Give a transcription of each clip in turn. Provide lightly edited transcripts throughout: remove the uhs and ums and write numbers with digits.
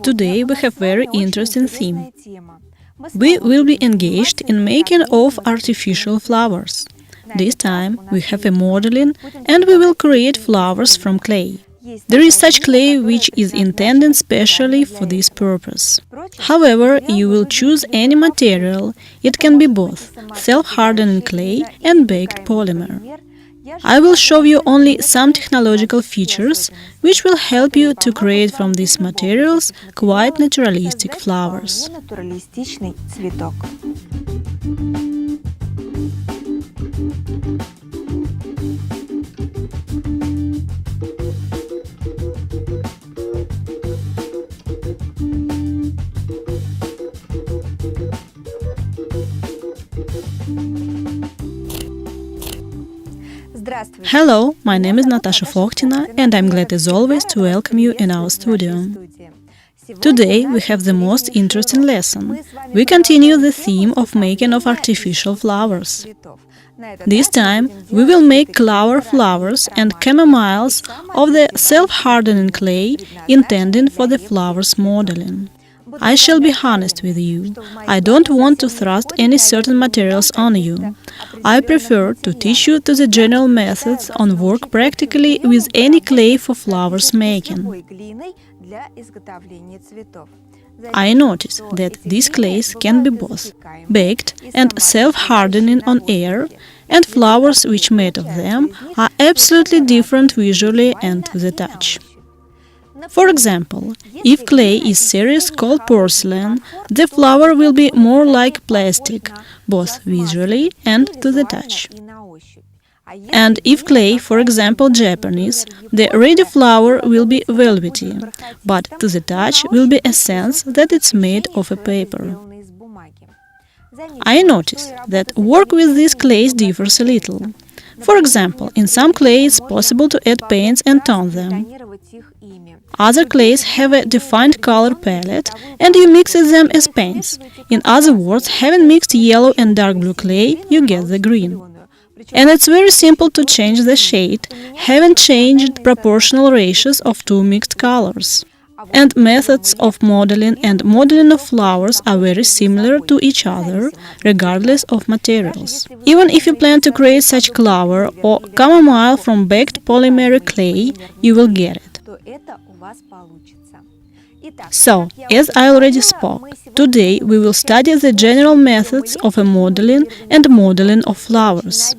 Today we have very interesting theme. We will be engaged in making of artificial flowers. This time we have a modeling and we will create flowers from clay. There is such clay which is intended specially for this purpose. However, you will choose any material. It can be both self-hardening clay and baked polymer. I will show you only some technological features which will help you to create from these materials quite naturalistic flowers. Hello, my name is Natasha Fokhtina and I'm glad as always to welcome you in our studio. Today we have the most interesting lesson. We continue the theme of making of artificial flowers. This time we will make Clover flowers and Camomiles of the self-hardening clay intended for the flowers modeling. I shall be honest with you. I don't want to thrust any certain materials on you. I prefer to teach you the general methods on work practically with any clay for flowers making. I notice that these clays can be both baked and self-hardening on air, and flowers which made of them are absolutely different visually and to the touch. For example, if clay is serious cold porcelain, the flower will be more like plastic, both visually and to the touch. And if clay, for example Japanese, the ready flower will be velvety, but to the touch will be a sense that it's made of a paper. I notice that work with these clays differs a little. For example, in some clay it's possible to add paints and tone them. Other clays have a defined color palette and you mix them as paints. In other words, having mixed yellow and dark blue clay, you get the green. And it's very simple to change the shade, having changed proportional ratios of two mixed colors. And methods of modeling and modeling of flowers are very similar to each other, regardless of materials. Even if you plan to create such Clover or Camomile from baked polymeric clay, you will get it. So, as I already spoke, today we will study the general methods of a modeling and modeling of flowers.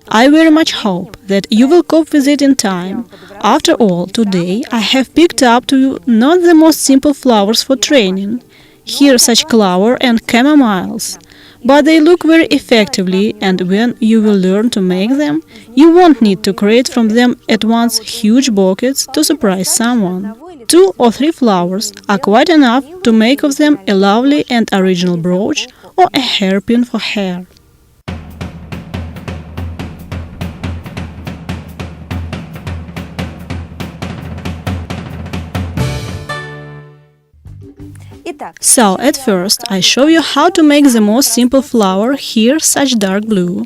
I very much hope that you will cope with it in time. After all, today I have picked up to you not the most simple flowers for training. Here such Clover and Camomiles. But they look very effectively, and when you will learn to make them, you won't need to create from them at once huge bouquets to surprise someone. 2 or 3 flowers are quite enough to make of them a lovely and original brooch or a hairpin for hair. So, at first, I show you how to make the most simple flower, here such dark blue.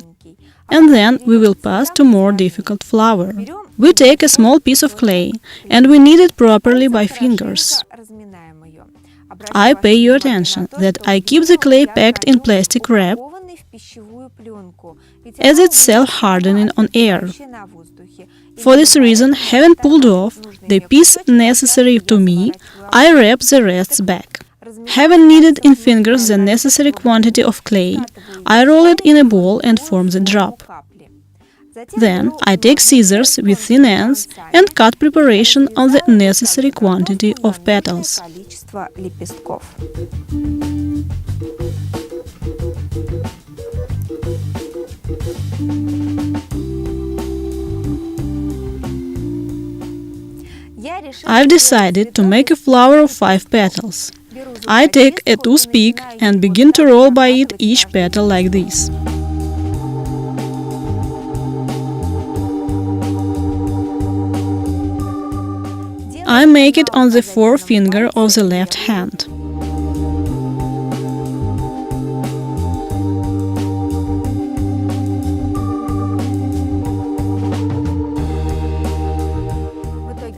And then we will pass to more difficult flower. We take a small piece of clay, and we knead it properly by fingers. I pay your attention that I keep the clay packed in plastic wrap, as it's self-hardening on air. For this reason, having pulled off the piece necessary to me, I wrap the rest back. Having kneaded in fingers the necessary quantity of clay, I roll it in a ball and form the drop. Then I take scissors with thin ends and cut preparation on the necessary quantity of petals. I've decided to make a flower of 5 petals. I take a toothpick and begin to roll by it each petal like this. I make it on the forefinger of the left hand.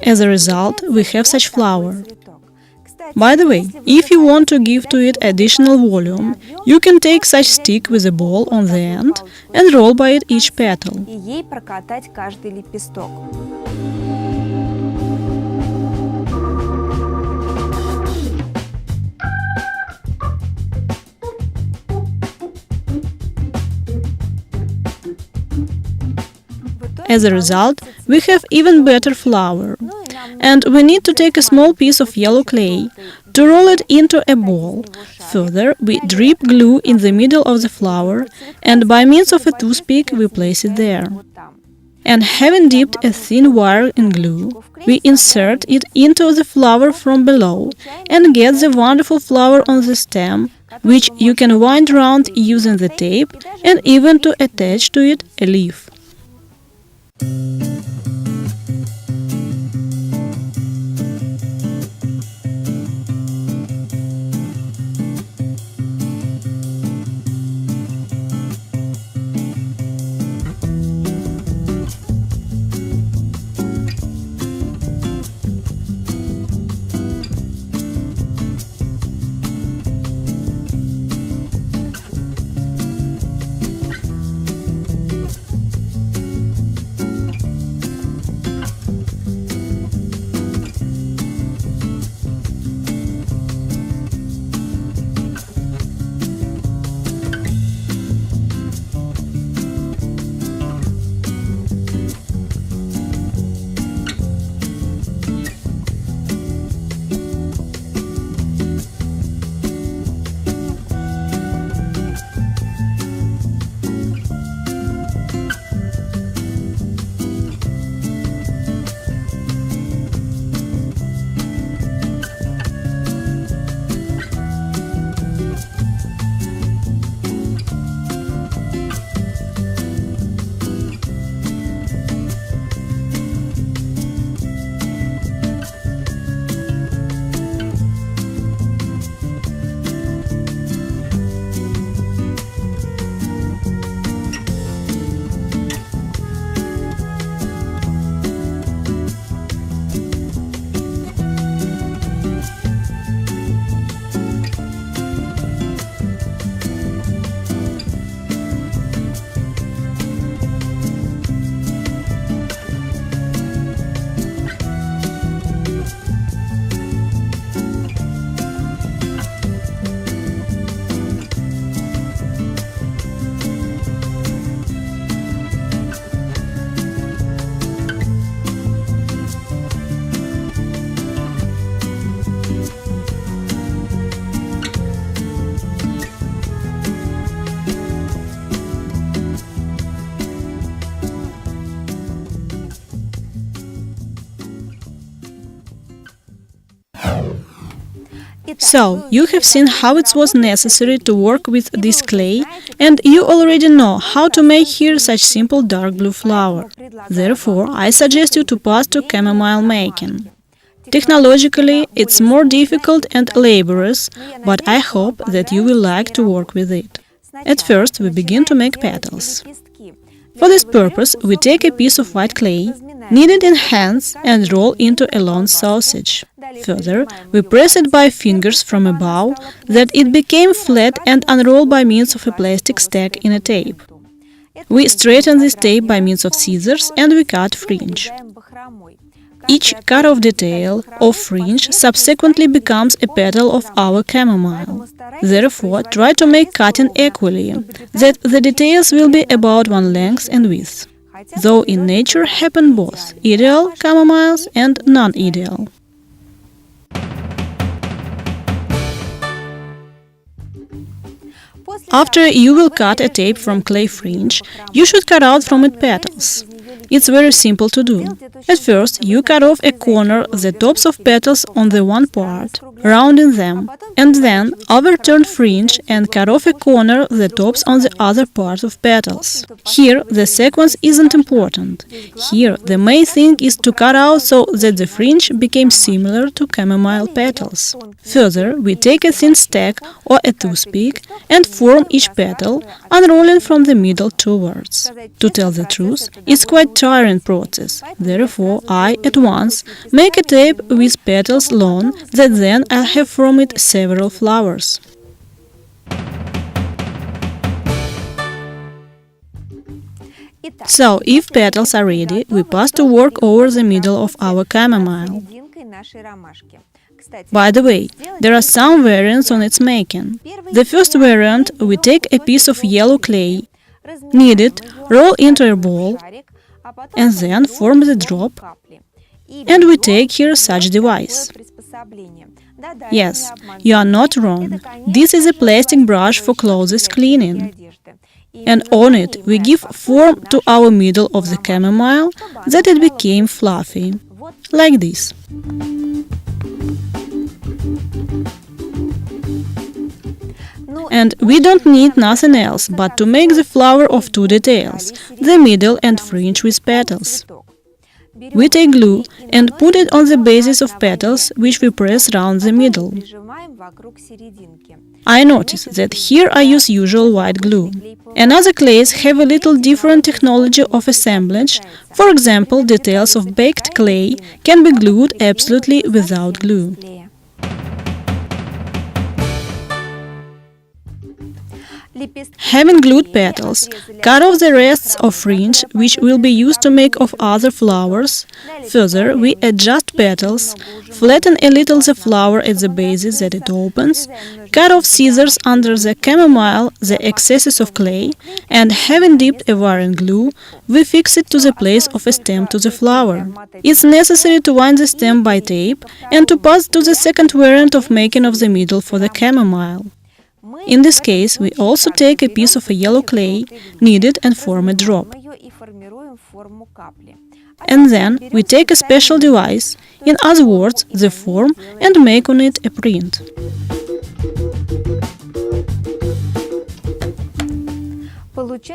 As a result, we have such flower. By the way, if you want to give to it additional volume, you can take such stick with a ball on the end and roll by it each petal. И ей прокатать каждый лепесток. As a result, we have even better flower. And we need to take a small piece of yellow clay to roll it into a ball. Further, we drip glue in the middle of the flower, and by means of a toothpick we place it there. And having dipped a thin wire in glue, we insert it into the flower from below and get the wonderful flower on the stem, which you can wind round using the tape and even to attach to it a leaf. So, you have seen how it was necessary to work with this clay, and you already know how to make here such simple dark blue flower. Therefore, I suggest you to pass to chamomile making. Technologically, it's more difficult and laborious, but I hope that you will like to work with it. At first, we begin to make petals. For this purpose, we take a piece of white clay, knead it in hands and roll into a long sausage. Further, we press it by fingers from above, that it became flat and unroll by means of a plastic stack in a tape. We straighten this tape by means of scissors and we cut fringe. Each cut-off detail or fringe subsequently becomes a petal of our chamomile. Therefore, try to make cutting equally, that the details will be about one length and width, though in nature happen both ideal chamomiles and non-ideal. After you will cut a tape from clay fringe, you should cut out from it petals. It's very simple to do. At first, you cut off a corner the tops of petals on the one part, rounding them, and then overturn fringe and cut off a corner the tops on the other part of petals. Here, the sequence isn't important. Here, the main thing is to cut out so that the fringe became similar to chamomile petals. Further, we take a thin stack or a toothpick and form each petal, unrolling from the middle towards. To tell the truth, it's quite tiring process. Therefore, I at once make a tape with petals long that then I have from it several flowers. So, if petals are ready, we pass to work over the middle of our chamomile. By the way, there are some variants on its making. The first variant, we take a piece of yellow clay, knead it, roll into a ball, and then form the drop. And we take here such device. Yes, you are not wrong. This is a plastic brush for clothes cleaning. And on it we give form to our middle of the chamomile that it became fluffy, like this. And we don't need nothing else but to make the flower of two details, the middle and fringe with petals. We take glue and put it on the bases of petals, which we press round the middle. I notice that here I use usual white glue. Another clays have a little different technology of assemblage. For example, details of baked clay can be glued absolutely without glue. Having glued petals, cut off the rests of fringe, which will be used to make of other flowers. Further, we adjust petals, flatten a little the flower at the bases that it opens, cut off scissors under the chamomile the excesses of clay, and having dipped a wire in glue, we fix it to the place of a stem to the flower. It's necessary to wind the stem by tape and to pass to the second variant of making of the middle for the chamomile. In this case, we also take a piece of a yellow clay, knead it and form a drop. And then we take a special device, in other words, the form, and make on it a print.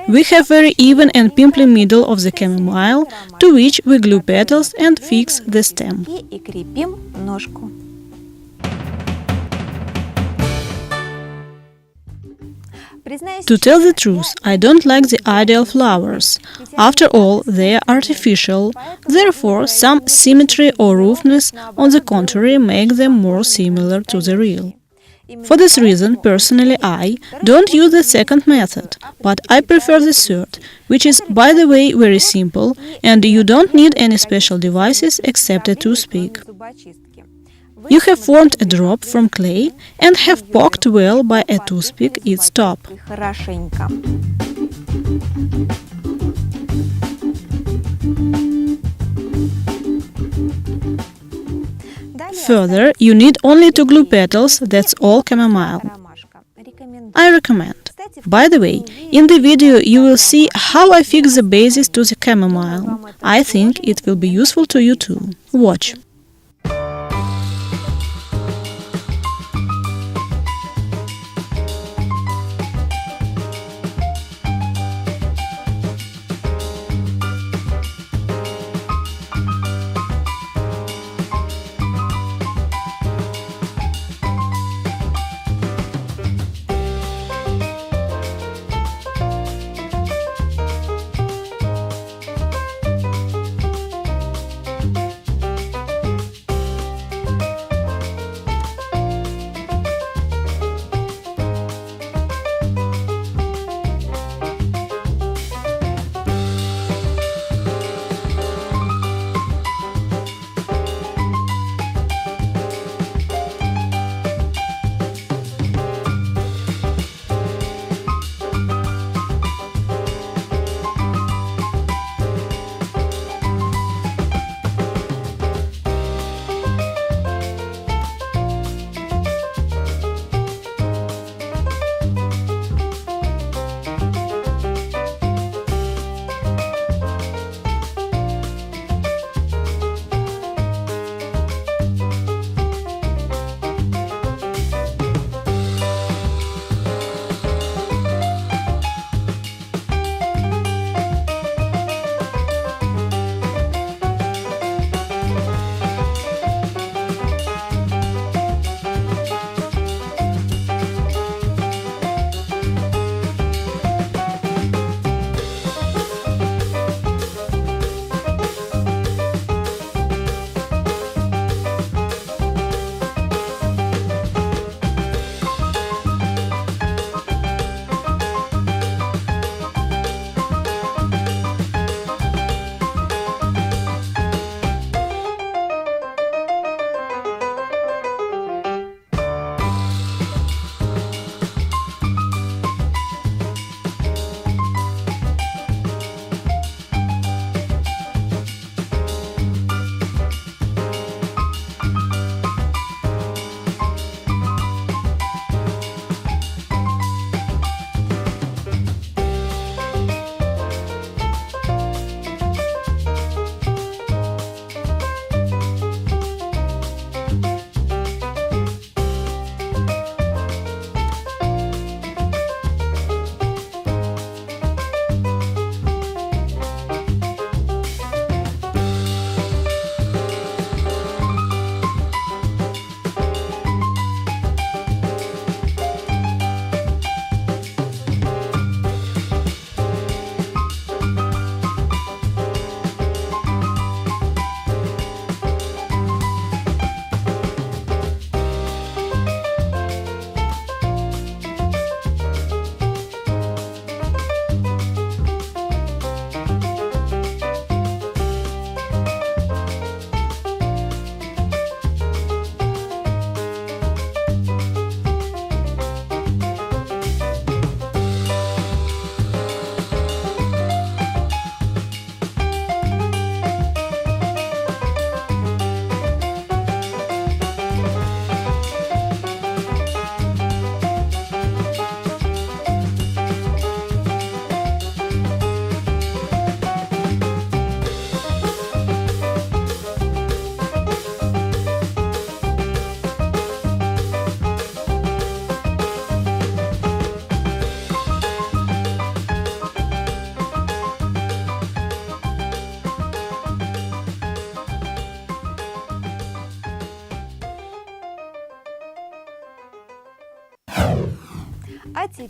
We have very even and pimply middle of the chamomile, to which we glue petals and fix the stem. To tell the truth, I don't like the ideal flowers. After all, they are artificial, therefore some symmetry or roughness, on the contrary, make them more similar to the real. For this reason, personally, I don't use the second method, but I prefer the third, which is, by the way, very simple, and you don't need any special devices except a toothpick. You have formed a drop from clay and have poked well by a toothpick its top. Further, you need only to glue petals, that's all chamomile. I recommend. By the way, in the video you will see how I fix the bases to the chamomile. I think it will be useful to you too. Watch.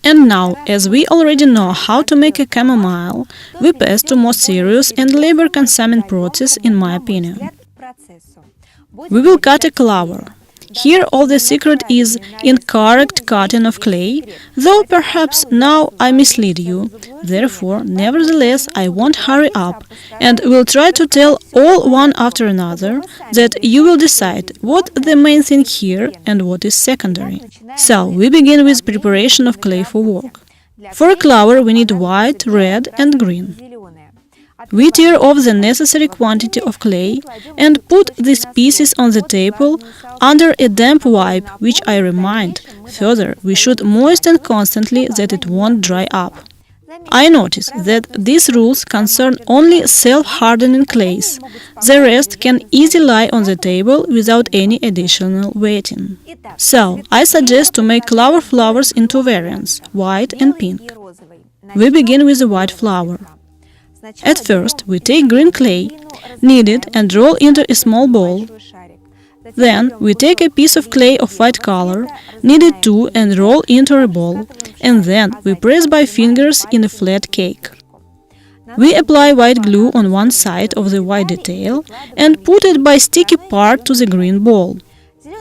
And now, as we already know how to make a chamomile, we pass to more serious and labor-consuming process, in my opinion. We will cut a clover. Here all the secret is in correct cutting of clay, though perhaps now I mislead you. Therefore, nevertheless, I won't hurry up, and will try to tell all one after another, that you will decide what the main thing here and what is secondary. So, we begin with preparation of clay for work. For a clover we need white, red and green. We tear off the necessary quantity of clay and put these pieces on the table under a damp wipe, which I remind. Further, we should moisten constantly that it won't dry up. I notice that these rules concern only self-hardening clays. The rest can easily lie on the table without any additional wetting. So, I suggest to make clover flowers in two variants, white and pink. We begin with the white flower. At first, we take green clay, knead it and roll into a small ball. Then, we take a piece of clay of white color, knead it too and roll into a ball, and then we press by fingers in a flat cake. We apply white glue on one side of the white detail and put it by sticky part to the green ball.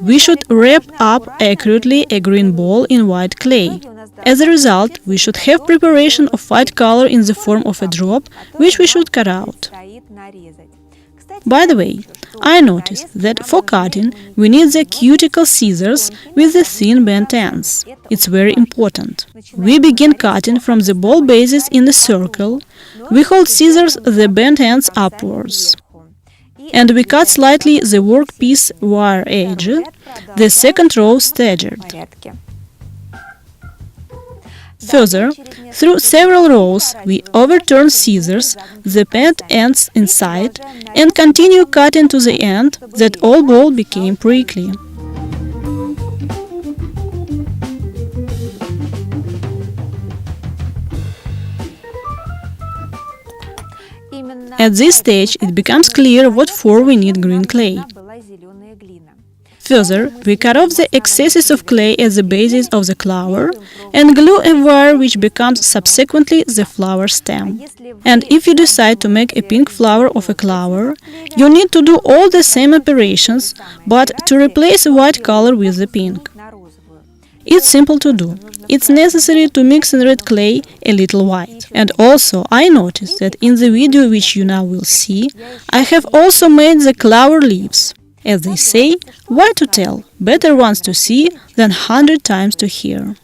We should wrap up accurately a green ball in white clay. As a result, we should have preparation of white color in the form of a drop, which we should cut out. By the way, I noticed that for cutting we need the cuticle scissors with the thin bent ends. It's very important. We begin cutting from the ball bases in a circle. We hold scissors the bent ends upwards. And we cut slightly the workpiece wire edge, the second row staggered. Further, through several rows, we overturn scissors, the bent ends inside, and continue cutting to the end that all ball became prickly. At this stage, it becomes clear what for we need green clay. Further, we cut off the excesses of clay at the bases of the clover and glue a wire which becomes subsequently the flower stem. And if you decide to make a pink flower of a clover, you need to do all the same operations, but to replace the white color with the pink. It's simple to do. It's necessary to mix in red clay a little white. And also, I noticed that in the video which you now will see, I have also made the clover leaves. As they say, why to tell? Better once to see than 100 times to hear.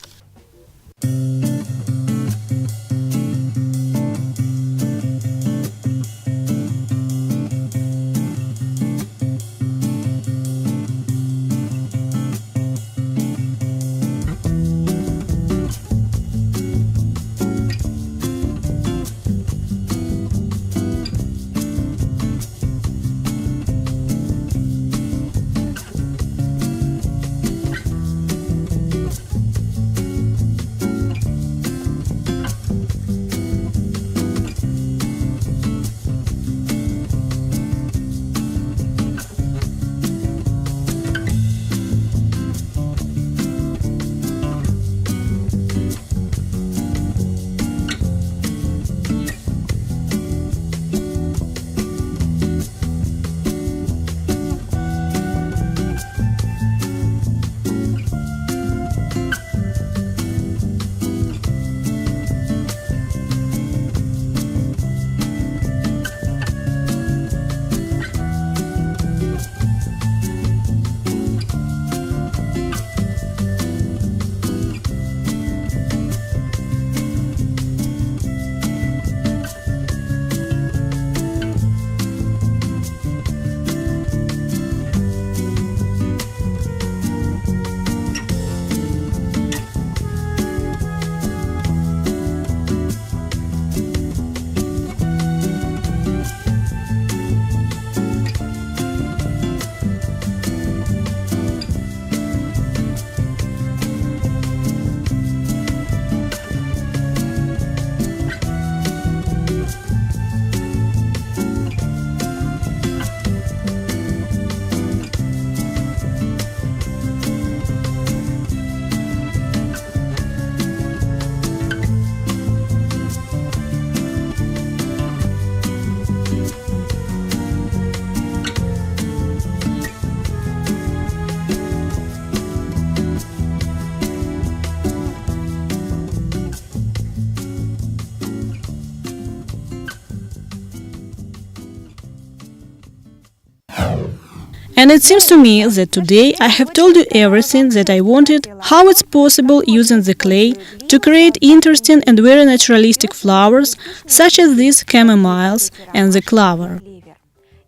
And it seems to me that today I have told you everything that I wanted, how it's possible using the clay to create interesting and very naturalistic flowers such as these Camomiles and the Clover.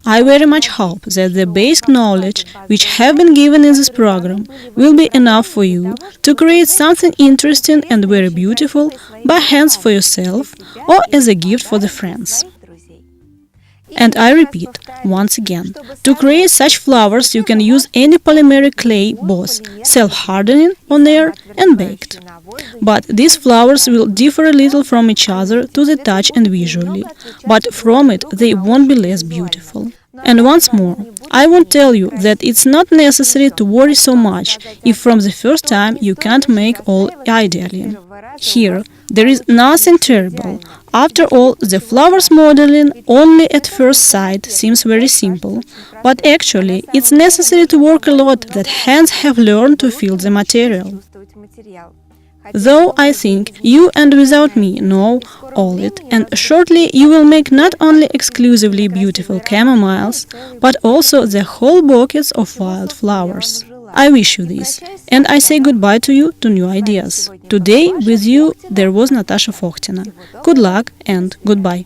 I very much hope that the basic knowledge which have been given in this program will be enough for you to create something interesting and very beautiful by hands for yourself or as a gift for the friends. And I repeat, once again, to create such flowers you can use any polymeric clay, both self-hardening on air and baked. But these flowers will differ a little from each other to the touch and visually, but from it they won't be less beautiful. And once more, I won't tell you that it's not necessary to worry so much if from the first time you can't make all ideally. Here, there is nothing terrible. After all, the flowers modeling only at first sight seems very simple, but actually it's necessary to work a lot that hands have learned to feel the material. Though I think you and without me know all it, and shortly you will make not only exclusively beautiful camomiles, but also the whole bouquets of wild flowers. I wish you this, and I say goodbye to you to new ideas. Today with you there was Natasha Fokhtina. Good luck and goodbye.